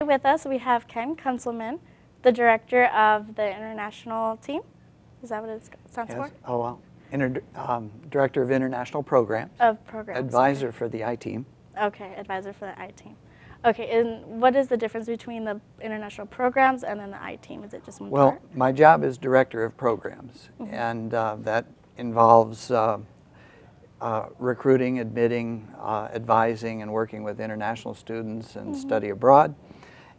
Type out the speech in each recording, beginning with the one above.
With us, we have Ken Kuntzelman, the director of the international team. Is that what it stands for? Oh, well, Director of International Programs. Of programs. Advisor okay. for the I-Team. Okay, advisor for the I-Team. Okay, and what is the difference between the international programs and then the I-Team? Is it just one part? Well, my job is Director of Programs, and that involves recruiting, admitting, advising, and working with international students and study abroad.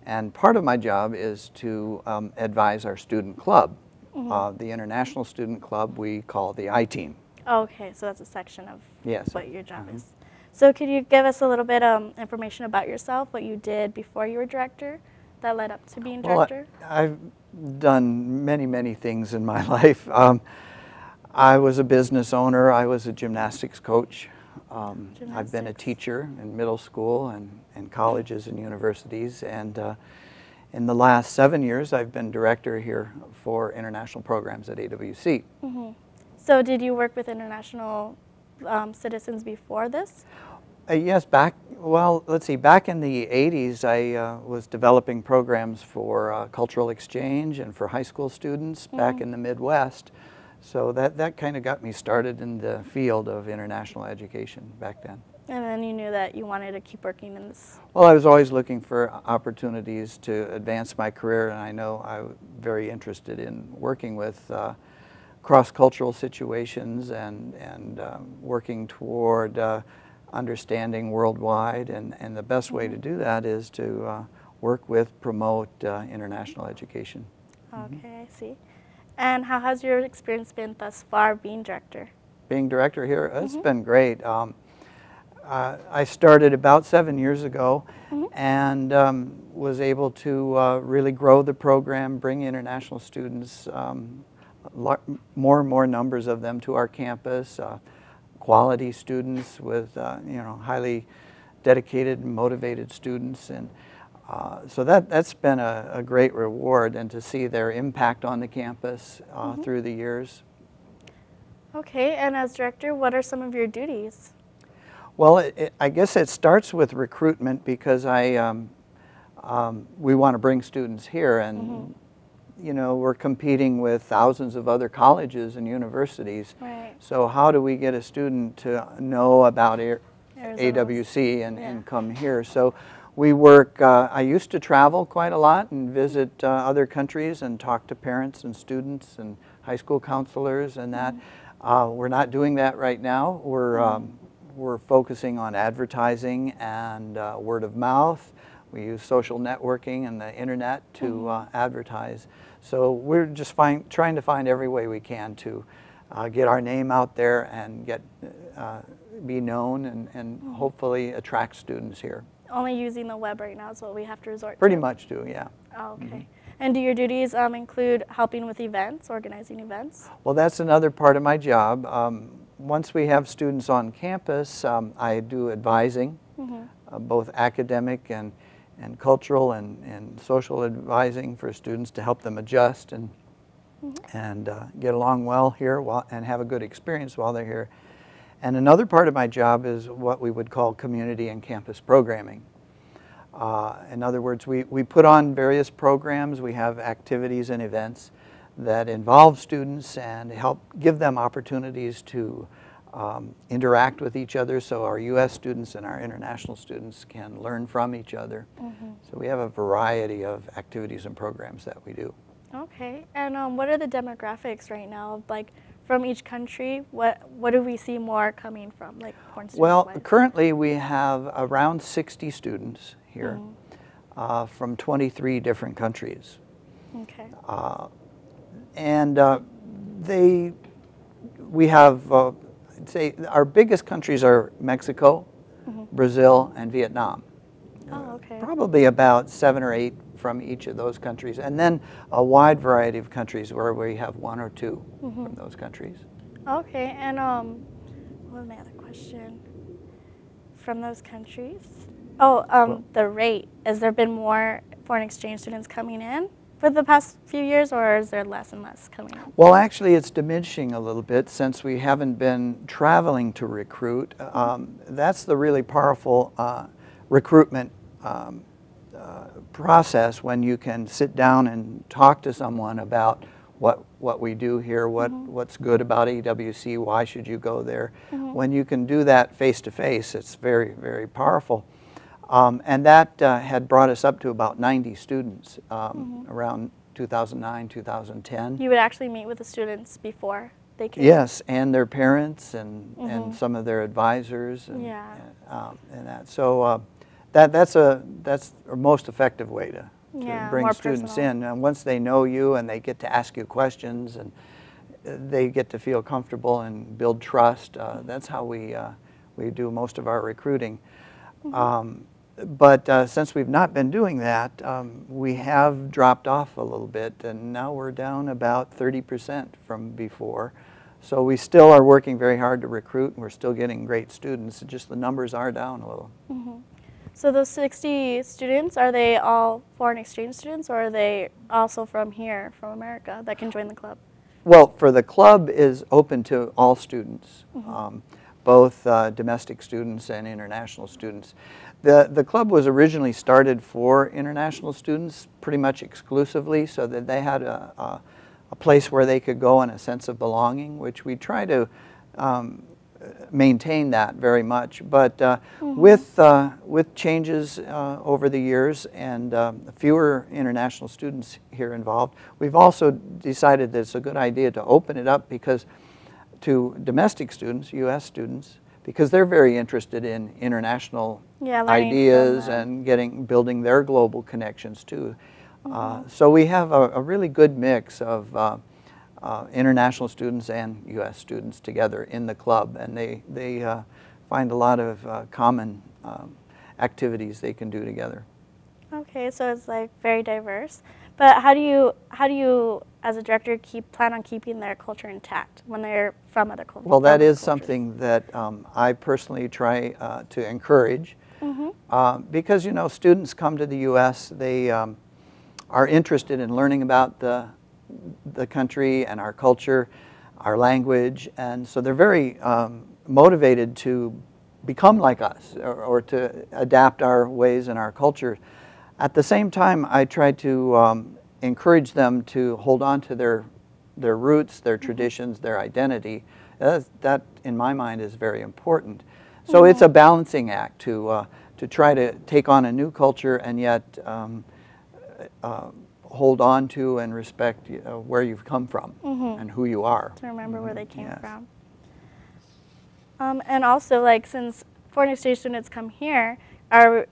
And part of my job is to advise our student club. The International Student Club we call the I-Team. Okay, so that's a section of what your job is. So could you give us a little bit of information about yourself, what you did before you were director that led up to being director? Well, I've done many things in my life. I was a business owner. I was a gymnastics coach. I've been a teacher in middle school and colleges and universities. And in the last 7 years, I've been director here for international programs at AWC. So did you work with international citizens before this? Yes, let's see, back in the 80s, I was developing programs for cultural exchange and for high school students back in the Midwest. So that kind of got me started in the field of international education back then. And then you knew that you wanted to keep working in this? Well, I was always looking for opportunities to advance my career, and I know I'm very interested in working with cross-cultural situations and working toward understanding worldwide, and the best way to do that is to work with, promote international education. Okay, I see. And how has your experience been thus far being director? Being director here, it's been great. I started about 7 years ago and was able to really grow the program, bring international students, more and more numbers of them to our campus, quality students with highly dedicated and motivated students, and so that's been a great reward, and to see their impact on the campus through the years. Okay, and as director, what are some of your duties? Well, I guess it starts with recruitment, because we want to bring students here, and you know, we're competing with thousands of other colleges and universities. Right. So how do we get a student to know about AWC and come here? So we work, I used to travel quite a lot and visit other countries and talk to parents and students and high school counselors and that. We're not doing that right now. We're focusing on advertising and word of mouth. We use social networking and the internet to advertise. So we're just trying to find every way we can to get our name out there and be known and hopefully attract students here. Only using the web right now is what we have to resort to? Pretty much do, yeah. Oh, okay. And do your duties include helping with events, organizing events? Well, that's another part of my job. Once we have students on campus, I do advising, both academic and cultural and social advising for students to help them adjust and get along well here and have a good experience while they're here. And another part of my job is what we would call community and campus programming. In other words, we put on various programs. We have activities and events that involve students and help give them opportunities to interact with each other, so our U.S. students and our international students can learn from each other. So we have a variety of activities and programs that we do. Okay, and what are the demographics right now? Like from each country, what do we see more coming from? Like foreign students? Well, currently we have around 60 students here from 23 different countries. Okay. And we have, I'd say our biggest countries are Mexico, Brazil, and Vietnam. Oh, okay. Probably about 7 or 8 from each of those countries, and then a wide variety of countries where we have 1 or 2 from those countries. Okay, and what was my other question? From those countries? Oh, the rate. Has there been more foreign exchange students coming in for the past few years, or is there less and less coming in? Well, actually, it's diminishing a little bit since we haven't been traveling to recruit. That's the really powerful recruitment process when you can sit down and talk to someone about what we do here, what's good about EWC, why should you go there. When you can do that face to face, it's very, very powerful. And that had brought us up to about 90 students around 2009, 2010. You would actually meet with the students before they came? Yes, and their parents and some of their advisors and, and that. So that's a most effective way to bring students in. And once they know you and they get to ask you questions and they get to feel comfortable and build trust, that's how we do most of our recruiting. But since we've not been doing that, we have dropped off a little bit, and now we're down about 30% from before. So we still are working very hard to recruit, and we're still getting great students. Just the numbers are down a little. So those 60 students, are they all foreign exchange students, or are they also from here, from America, that can join the club? Well, for the club is open to all students, both domestic students and international students. The club was originally started for international students pretty much exclusively, so that they had a place where they could go and a sense of belonging, which we try to maintain that very much. But with changes over the years and fewer international students here involved, we've also decided that it's a good idea to open it up to domestic students, U.S. students, because they're very interested in international ideas and building their global connections too. So we have a really good mix of international students and U.S. students together in the club, and they find a lot of common activities they can do together. Okay, so it's like very diverse. But how do you as a director plan on keeping their culture intact when they're from other cultures? Well, that is something that I personally try to encourage, because students come to the U.S., they are interested in learning about the country and our culture, our language, and so they're very motivated to become like us or to adapt our ways and our culture. At the same time, I try to encourage them to hold on to their roots, their traditions, their identity. That, in my mind, is very important. So it's a balancing act to try to take on a new culture and yet hold on to and respect where you've come from and who you are. To remember where they came from. And also, like, since foreign exchange students come here, do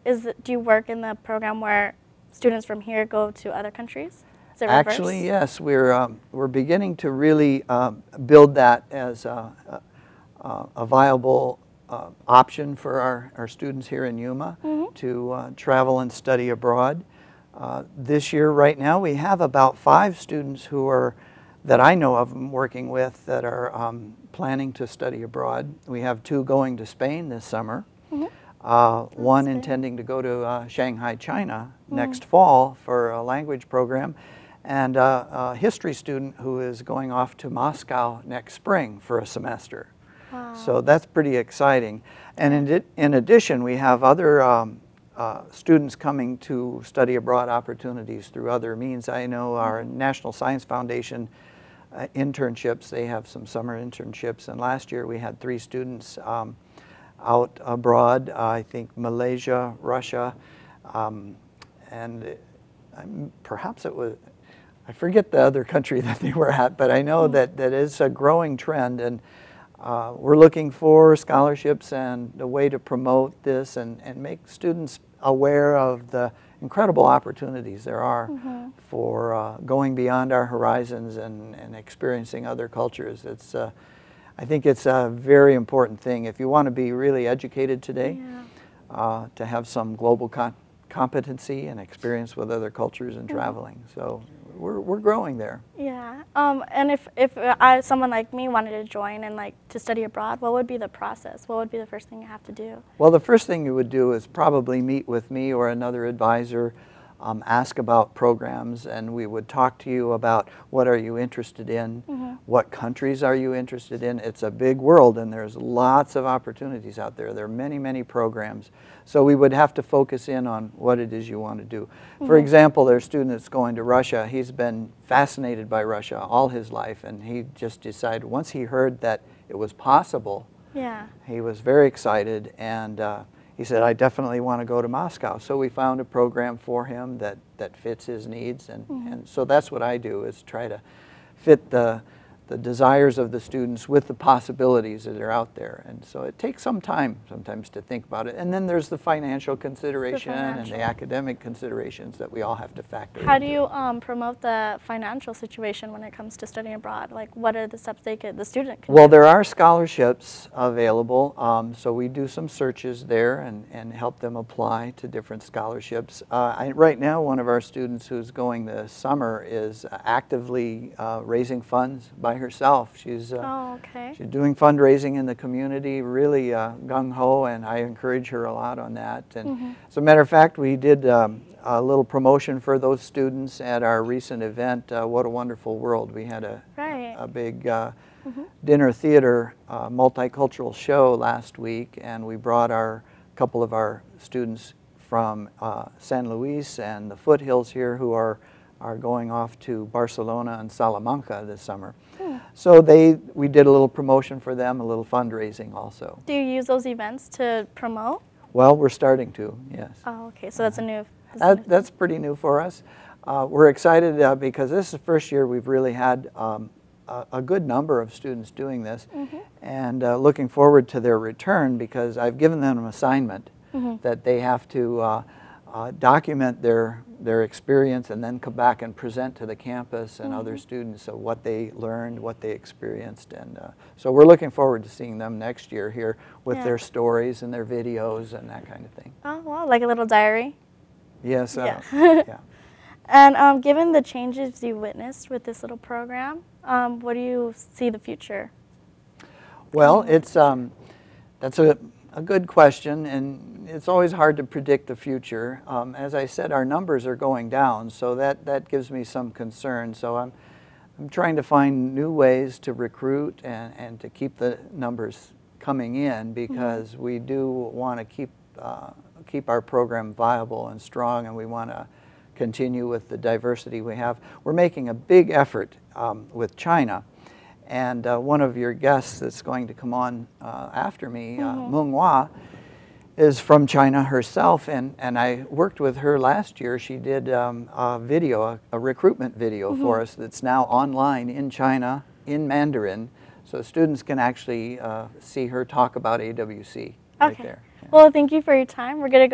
you work in the program where students from here go to other countries? Is it reverse? Actually, yes. We're beginning to really build that as a viable option for our students here in Yuma to travel and study abroad. This year, right now, we have about 5 students that I know of working with that are planning to study abroad. We have 2 going to Spain this summer. One intending to go to Shanghai, China next fall for a language program, and a history student who is going off to Moscow next spring for a semester. Wow. So that's pretty exciting. And in addition, we have other students coming to study abroad opportunities through other means. I know our National Science Foundation internships, they have some summer internships, and last year we had 3 students out abroad, I think Malaysia, Russia, and perhaps it was, I forget the other country that they were at, but I know that is a growing trend, and we're looking for scholarships and a way to promote this and make students aware of the incredible opportunities there are for going beyond our horizons and experiencing other cultures. I think it's a very important thing if you want to be really educated today, to have some global competency and experience with other cultures and traveling. So we're growing there. Yeah. And if someone like me wanted to join and to study abroad, what would be the process? What would be the first thing you have to do? Well, the first thing you would do is probably meet with me or another advisor ask about programs, and we would talk to you about what are you interested in, what countries are you interested in. It's a big world, and there's lots of opportunities out there. There are many, many programs. So we would have to focus in on what it is you want to do. For example, there's a student that's going to Russia. He's been fascinated by Russia all his life, and he just decided once he heard that it was possible, he was very excited, and he said, I definitely want to go to Moscow. So we found a program for him that fits his needs, and so that's what I do, is try to fit the desires of the students with the possibilities that are out there. And so it takes some time sometimes to think about it. And then there's the financial consideration and the academic considerations that we all have to factor in. How do you promote the financial situation when it comes to studying abroad? Like, what are the steps the student can Well, do? there are scholarships available, so we do some searches there and help them apply to different scholarships. Right now, one of our students who's going this summer is actively raising funds by herself. She's she's doing fundraising in the community, really gung-ho, and I encourage her a lot on that. And as a matter of fact, we did a little promotion for those students at our recent event, What a Wonderful World. We had a big dinner theater multicultural show last week, and we brought a couple of our students from San Luis and the foothills here who are going off to Barcelona and Salamanca this summer. So we did a little promotion for them, a little fundraising also. Do you use those events to promote? Well, we're starting to, yes. Oh, okay. So that's a new... That's pretty new for us. We're excited because this is the first year we've really had a good number of students doing this, and looking forward to their return, because I've given them an assignment that they have to document their experience and then come back and present to the campus and other students of what they learned, what they experienced. And so we're looking forward to seeing them next year here with their stories and their videos and that kind of thing. Oh, wow, like a little diary? Yes. Yeah. And given the changes you witnessed with this little program, what do you see the future? Well, that's a good question, and it's always hard to predict the future. As I said, our numbers are going down, so that gives me some concern. So I'm trying to find new ways to recruit and to keep the numbers coming in, because we do want to keep our program viable and strong, and we want to continue with the diversity we have. We're making a big effort with China. And one of your guests that's going to come on after me, Meng Hua, is from China herself, and I worked with her last year. She did a video, a recruitment video for us that's now online in China in Mandarin, so students can actually see her talk about AWC right there. Well, thank you for your time. We're going to go